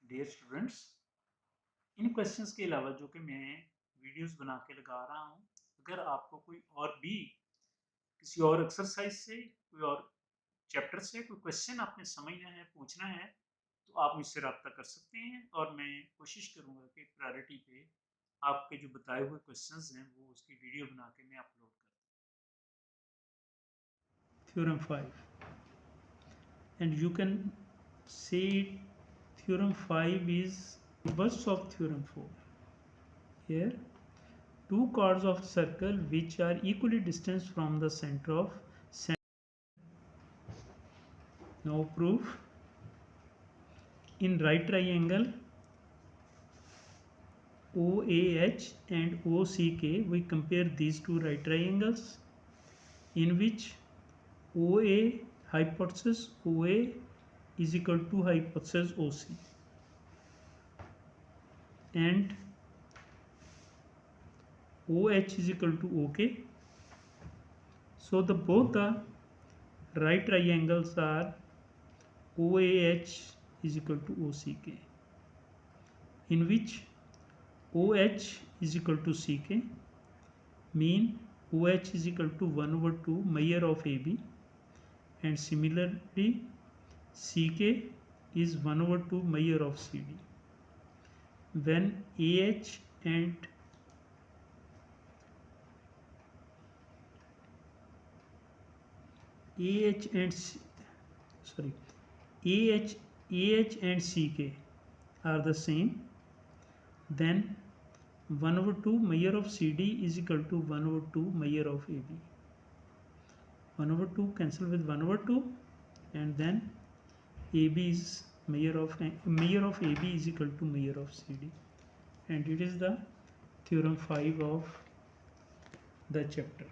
Dear students, इन questions के अलावा जो कि मैं वीडियोस बना के लगा रहा हूँ, अगर आपको कोई और भी किसी और एक्सरसाइज से, कोई और चैप्टर से कोई क्वेश्चन आपने समझना है, पूछना है, तो आप मुझसे रब्ता कर सकते हैं और मैं कोशिश करूँगा कि प्रायोरिटी पे आपके जो बताए हुए क्वेश्चंस हैं वो उसकी वीडियो बना के मैं अपलोड कर दूँ। Theorem 5, and you can say Theorem 5 is reverse of Theorem 4. Here, two chords of circle which are equally distant from the center of center. Now proof. In right triangle OAH and OCK, we compare these two right triangles in which OA hypothesis OA is equal to hypothesis OC, and OH is equal to OK. So the both the right triangles are OAH is equal to OCK, in which OH is equal to CK, mean OH is equal to 1/2 measure of AB, and similarly CK is 1/2 measure of CD. When AH and CK are the same, then 1/2 measure of CD is equal to 1/2 measure of AB. 1/2 cancel with 1/2, and then AB is measure of AB is equal to measure of CD, and it is the theorem 5 of the chapter.